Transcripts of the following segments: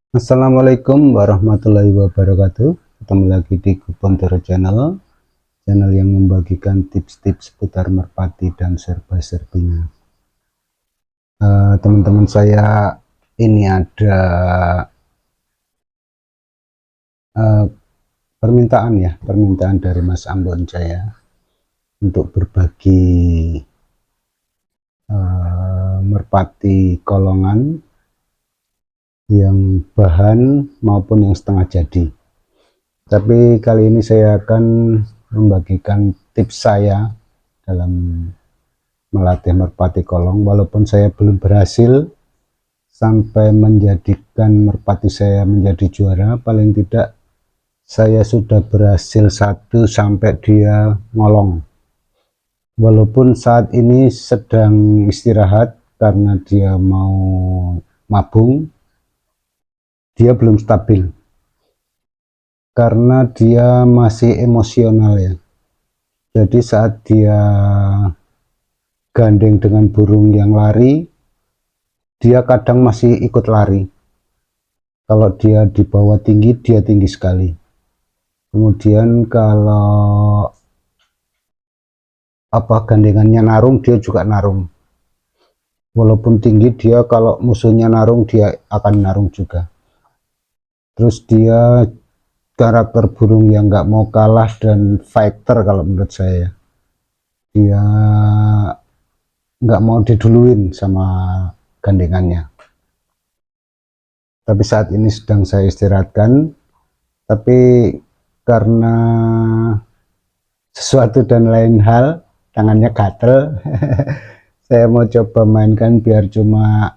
Assalamualaikum warahmatullahi wabarakatuh. Ketemu lagi di Kupontoro Channel, channel yang membagikan tips-tips seputar merpati dan serba-serbinya. Teman-teman saya, ini ada uh, permintaan dari Mas Ambon saya untuk berbagi merpati kolongan yang bahan maupun yang setengah jadi. Tapi kali ini saya akan membagikan tips saya dalam melatih merpati kolong, walaupun saya belum berhasil sampai menjadikan merpati saya menjadi juara. Paling tidak saya sudah berhasil satu sampai dia ngolong, walaupun saat ini sedang istirahat karena dia mau mabung. Dia belum stabil karena dia masih emosional ya. Jadi saat dia gandeng dengan burung yang lari, dia kadang masih ikut lari. Kalau dia di bawah tinggi, dia tinggi sekali. Kemudian kalau gandengannya narung, dia juga narung. Walaupun tinggi, dia kalau musuhnya narung, dia akan narung juga. Terus dia karakter burung yang nggak mau kalah dan fighter kalau menurut saya. Dia nggak mau diduluin sama gandengannya. Tapi saat ini sedang saya istirahatkan, tapi karena sesuatu dan lain hal tangannya gatel. Saya mau coba mainkan biar cuma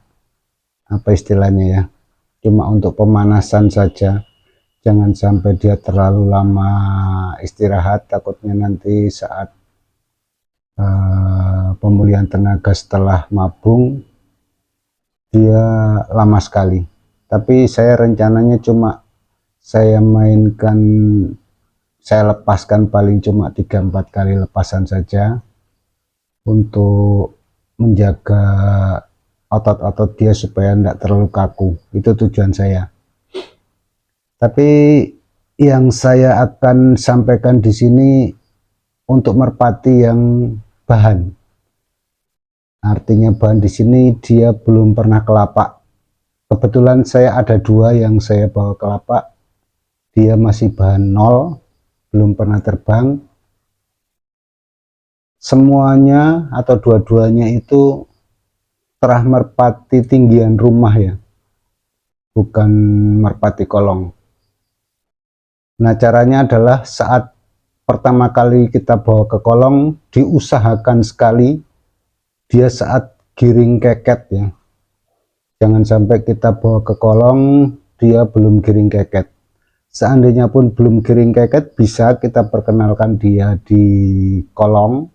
apa istilahnya ya, cuma untuk pemanasan saja, jangan sampai dia terlalu lama istirahat, takutnya nanti saat pemulihan tenaga setelah mabung dia lama sekali. Tapi saya rencananya cuma saya mainkan, saya lepaskan paling cuma 3-4 kali lepasan saja untuk menjaga otot-otot dia supaya tidak terlalu kaku. Itu tujuan saya. Tapi yang saya akan sampaikan di sini untuk merpati yang bahan. Artinya bahan di sini dia belum pernah kelapak. Kebetulan saya ada dua yang saya bawa kelapak. Dia masih bahan nol, belum pernah terbang. Semuanya atau dua-duanya itu terah merpati tinggian rumah ya, bukan merpati kolong. Nah, caranya adalah saat pertama kali kita bawa ke kolong, diusahakan sekali dia saat giring keket ya. Jangan sampai kita bawa ke kolong dia belum giring keket. Seandainya pun belum giring keket, bisa kita perkenalkan dia di kolong.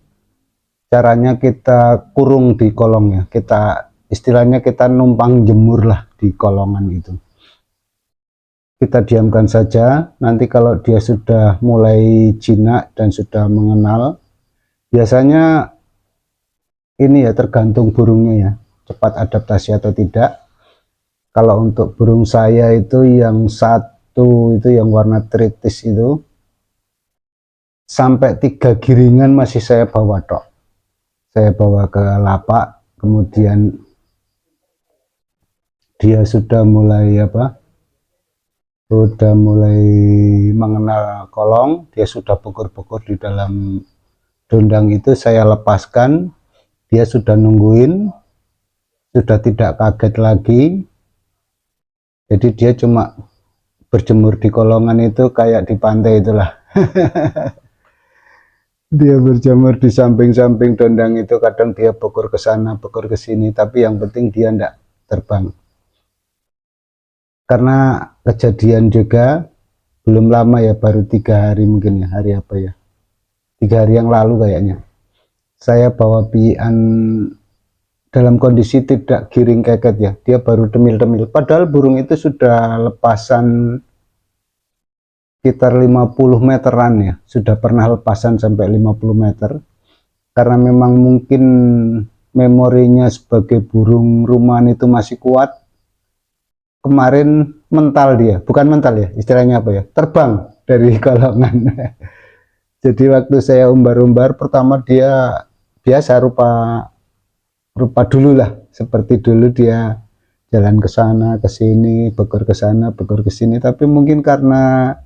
Caranya kita kurung di kolongnya, kita istilahnya kita numpang jemur lah di kolongan itu. Kita diamkan saja, nanti kalau dia sudah mulai jinak dan sudah mengenal, biasanya ini ya tergantung burungnya ya, cepat adaptasi atau tidak. Kalau untuk burung saya itu yang satu itu yang warna tritis itu, sampai 3 giringan masih saya bawa tok. Saya bawa ke lapak, kemudian dia sudah mulai sudah mulai mengenal kolong, dia sudah bukur-bukur di dalam dondang itu, saya lepaskan, dia sudah nungguin, sudah tidak kaget lagi. Jadi dia cuma berjemur di kolongan itu kayak di pantai itulah. Dia berjemur di samping-samping dondang itu, kadang dia bukur ke sana, bukur ke sini, tapi yang penting dia tidak terbang. Karena kejadian juga belum lama ya, baru 3 hari mungkin ya, hari apa ya, 3 hari yang lalu kayaknya, saya bawa pian dalam kondisi tidak giring keket ya, dia baru demil-demil, padahal burung itu sudah lepasan sekitar 50 meteran ya, sudah pernah lepasan sampai 50 meter, karena memang mungkin memorinya sebagai burung rumahan itu masih kuat. kemarin mental dia, bukan mental ya, istilahnya apa ya, terbang dari kolongan. Jadi waktu saya umbar-umbar pertama dia biasa rupa dulu lah, seperti dulu dia jalan ke sana ke sini, beker ke sana beker ke sini, tapi mungkin karena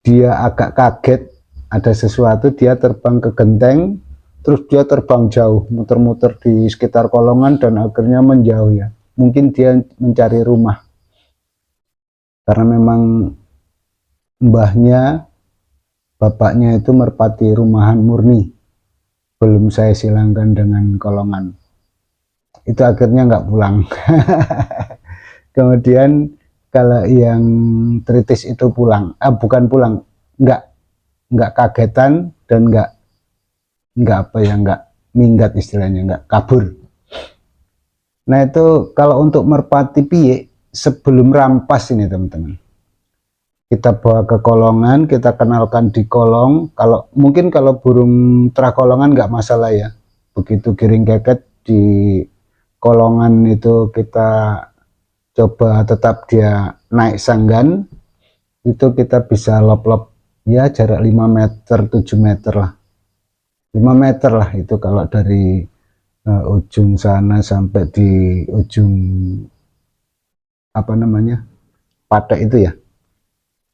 dia agak kaget ada sesuatu, dia terbang ke genteng, terus dia terbang jauh, muter-muter di sekitar kolongan dan akhirnya menjauh ya. Mungkin dia mencari rumah, karena memang mbahnya, bapaknya itu merpati rumahan murni, belum saya silangkan dengan kolongan. Itu akhirnya nggak pulang. Kemudian kalau yang tritis itu pulang, bukan pulang, nggak kagetan dan nggak apa ya, nggak minggat istilahnya, nggak kabur. Nah itu kalau untuk merpati piye sebelum rampas ini teman-teman, kita bawa ke kolongan, kita kenalkan di kolong. Kalau mungkin kalau burung trakolongan nggak masalah ya, begitu giring keket di kolongan itu kita coba tetap dia naik sanggan, itu kita bisa lop-lop ya jarak 5 meter 7 meter lah, 5 meter lah itu kalau dari ujung sana sampai di ujung apa namanya patek itu ya,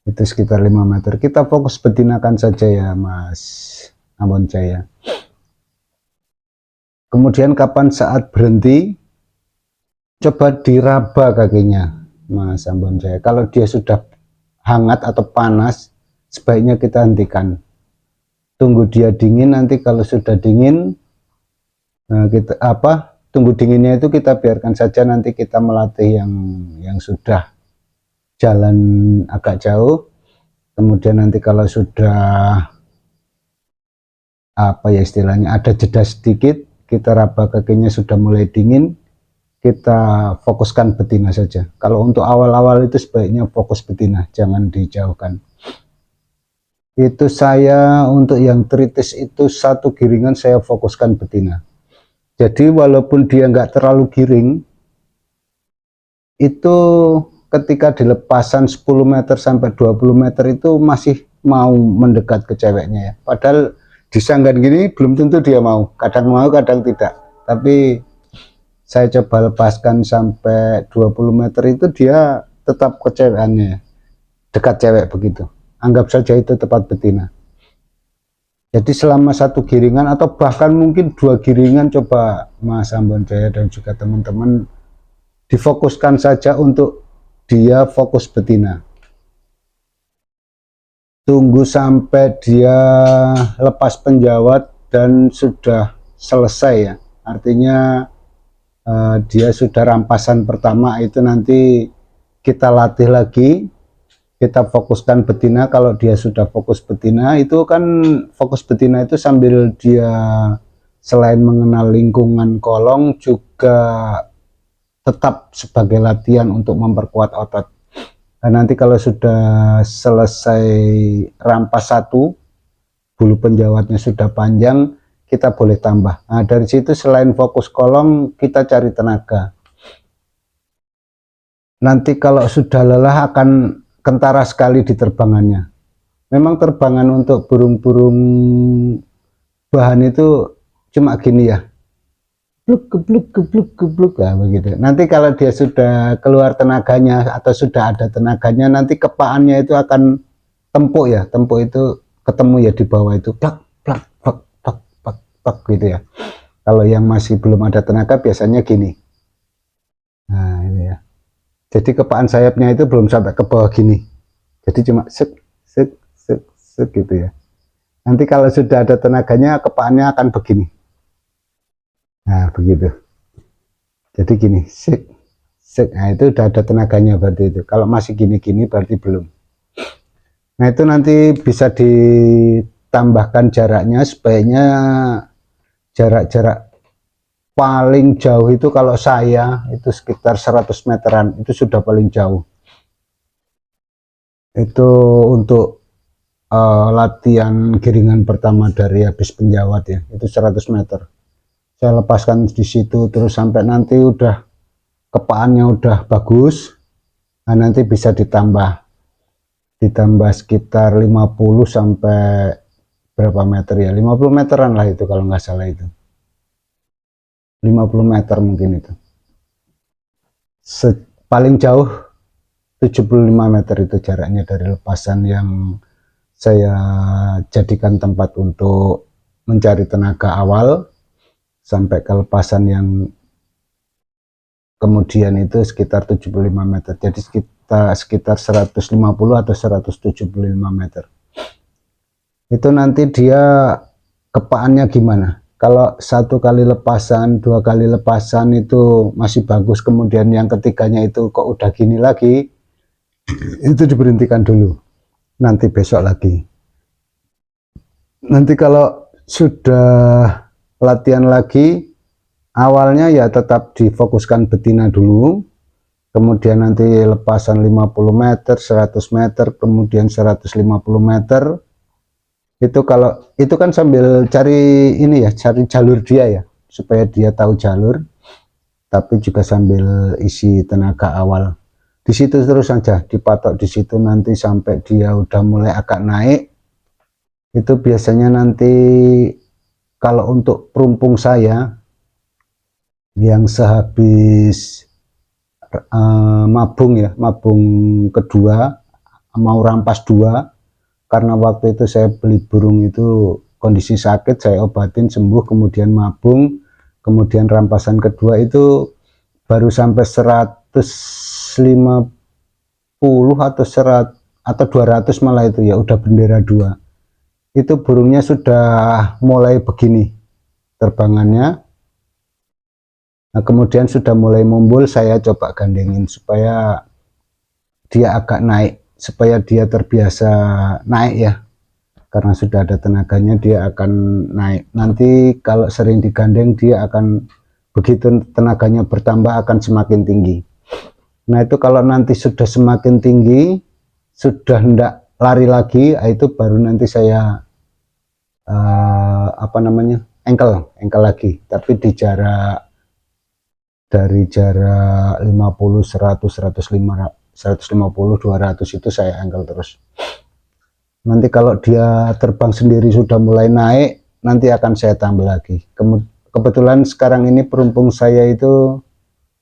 itu sekitar 5 meter. Kita fokus betinakan saja ya Mas Ambon Jaya. Kemudian kapan saat berhenti, coba diraba kakinya Mas Ambon Jaya. Kalau dia sudah hangat atau panas, sebaiknya kita hentikan, tunggu dia dingin. Nanti kalau sudah dingin, kita tunggu dinginnya itu kita biarkan saja, nanti kita melatih yang sudah jalan agak jauh. Kemudian nanti kalau sudah apa ya istilahnya ada jeda sedikit, kita raba kakinya sudah mulai dingin, kita fokuskan betina saja. Kalau untuk awal-awal itu sebaiknya fokus betina, jangan dijauhkan. Itu saya untuk yang tritis itu satu giringan saya fokuskan betina. Jadi walaupun dia nggak terlalu giring, itu ketika dilepasan 10 meter sampai 20 meter itu masih mau mendekat ke ceweknya ya. Padahal disanggan gini belum tentu dia mau, kadang kadang tidak. Tapi saya coba lepaskan sampai 20 meter itu dia tetap ke cewekannya, dekat cewek begitu. Anggap saja itu tepat betina. Jadi selama satu giringan atau bahkan mungkin 2 giringan, coba Mas Ambon Jaya dan juga teman-teman difokuskan saja untuk dia fokus betina. Tunggu sampai dia lepas penjawat dan sudah selesai ya. Artinya dia sudah rampasan pertama, itu nanti kita latih lagi. Kita fokuskan betina. Kalau dia sudah fokus betina, itu kan fokus betina itu sambil dia selain mengenal lingkungan kolong juga tetap sebagai latihan untuk memperkuat otot. Dan nanti kalau sudah selesai rampas satu, bulu penjawatnya sudah panjang, kita boleh tambah. Nah dari situ selain fokus kolong, kita cari tenaga. Nanti kalau sudah lelah akan kentara sekali di terbangannya. Memang terbangan untuk burung-burung bahan itu cuma gini ya, gebluk gebluk gebluk gebluk lah begitu. Nanti kalau dia sudah keluar tenaganya atau sudah ada tenaganya, nanti kepaannya itu akan tempuk ya, tempuk itu ketemu ya di bawah itu plak plak plak plak plak plak gitu ya. Kalau yang masih belum ada tenaga biasanya gini. Nah ini ya. Jadi kepaan sayapnya itu belum sampai ke bawah gini. Jadi cuma sek sek sek sek gitu ya. Nanti kalau sudah ada tenaganya, kepaannya akan begini. Nah begitu. Jadi gini, sek sek. Nah itu udah ada tenaganya berarti itu. Kalau masih gini-gini berarti belum. Nah itu nanti bisa ditambahkan jaraknya, sebaiknya jarak-jarak paling jauh itu kalau saya itu sekitar 100 meteran, itu sudah paling jauh. Itu untuk latihan giringan pertama dari habis penjawat ya, itu 100 meter. Saya lepaskan di situ terus sampai nanti udah kepaannya udah bagus, Nah, nanti bisa ditambah sekitar 50 sampai berapa meter ya, 50 meteran lah itu kalau nggak salah, itu 50 meter mungkin itu. Paling jauh 75 meter itu jaraknya dari lepasan yang saya jadikan tempat untuk mencari tenaga awal sampai ke lepasan yang kemudian itu sekitar 75 meter. Jadi sekitar 150 atau 175 meter. Itu nanti dia kepaannya gimana? Kalau satu kali lepasan, dua kali lepasan itu masih bagus, kemudian yang ketiganya itu kok udah gini lagi, itu diberhentikan dulu, nanti besok lagi. Nanti kalau sudah latihan lagi, awalnya ya tetap difokuskan betina dulu, kemudian nanti lepasan 50 meter, 100 meter, kemudian 150 meter. Itu kalau itu kan sambil cari ini ya, cari jalur dia ya, supaya dia tahu jalur, tapi juga sambil isi tenaga awal. Di situ terus saja dipatok di situ nanti sampai dia udah mulai agak naik. Itu biasanya nanti kalau untuk perumpung saya yang sehabis mabung ya, mabung kedua, mau rampas dua, karena waktu itu saya beli burung itu kondisi sakit, saya obatin sembuh, kemudian mabung, kemudian rampasan kedua itu baru sampai 150 atau 200 malah, itu ya udah bendera dua. Itu burungnya sudah mulai begini terbangannya. Nah, kemudian sudah mulai mumbul, saya coba gandengin supaya dia agak naik, supaya dia terbiasa naik ya, karena sudah ada tenaganya dia akan naik. Nanti kalau sering digandeng dia akan, begitu tenaganya bertambah akan semakin tinggi. Nah itu kalau nanti sudah semakin tinggi, sudah hendak lari lagi, itu baru nanti saya engkel lagi, tapi di jarak, dari jarak 50, 100, 150, 200 itu saya engkel terus. Nanti kalau dia terbang sendiri sudah mulai naik, nanti akan saya tambah lagi. Kebetulan sekarang ini perumpung saya itu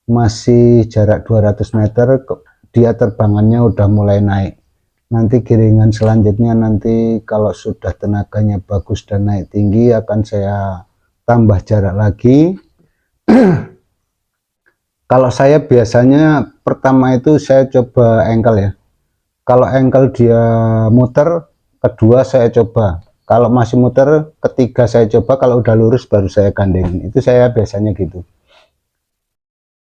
masih jarak 200 meter, dia terbangannya udah mulai naik. Nanti giringan selanjutnya nanti kalau sudah tenaganya bagus dan naik tinggi akan saya tambah jarak lagi. Kalau saya biasanya pertama itu saya coba engkel ya. Kalau engkel dia muter, kedua saya coba. Kalau masih muter, ketiga saya coba. Kalau udah lurus baru saya gandengin. Itu saya biasanya gitu.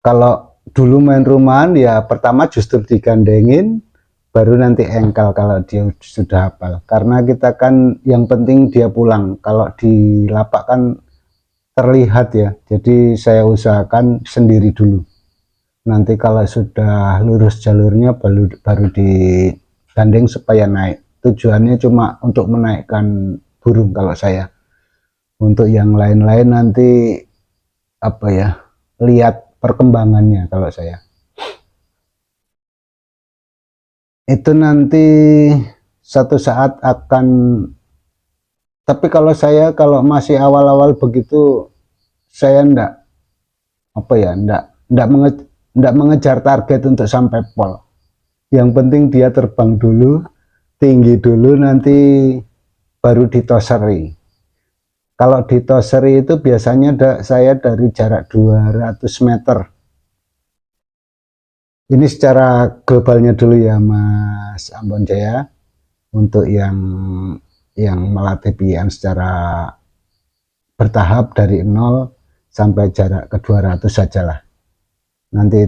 Kalau dulu main rumahan ya pertama justru digandengin, baru nanti engkel kalau dia sudah hafal. Karena kita kan yang penting dia pulang. Kalau di lapak kan terlihat ya. Jadi saya usahakan sendiri dulu. Nanti kalau sudah lurus jalurnya baru digandeng supaya naik. Tujuannya cuma untuk menaikkan burung kalau saya. Untuk yang lain-lain nanti apa ya, lihat perkembangannya kalau saya. Itu nanti satu saat akan, tapi kalau saya kalau masih awal-awal begitu saya ndak mengejar target untuk sampai pol. Yang penting dia terbang dulu, tinggi dulu, nanti baru ditoseri. Kalau ditoseri itu biasanya saya dari jarak 200 meter. Ini secara globalnya dulu ya Mas Ambon Jaya, untuk yang melatih pian secara bertahap dari 0 sampai jarak ke 200 sajalah. Nanti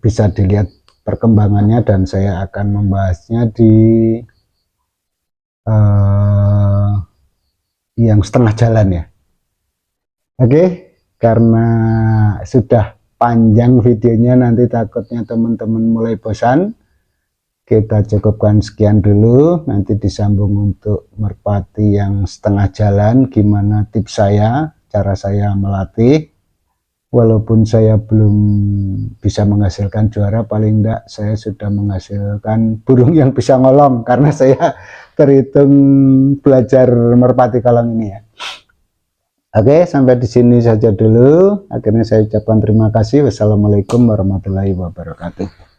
bisa dilihat perkembangannya dan saya akan membahasnya di yang setengah jalan ya. Oke, karena sudah panjang videonya nanti takutnya teman-teman mulai bosan, kita cukupkan sekian dulu. Nanti disambung untuk merpati yang setengah jalan, gimana tips saya, cara saya melatih. walaupun saya belum bisa menghasilkan juara, paling enggak saya sudah menghasilkan burung yang bisa ngolong, karena saya terhitung belajar merpati kolong ini ya. Oke, sampai di sini saja dulu. Akhirnya saya ucapkan terima kasih. Wassalamualaikum warahmatullahi wabarakatuh.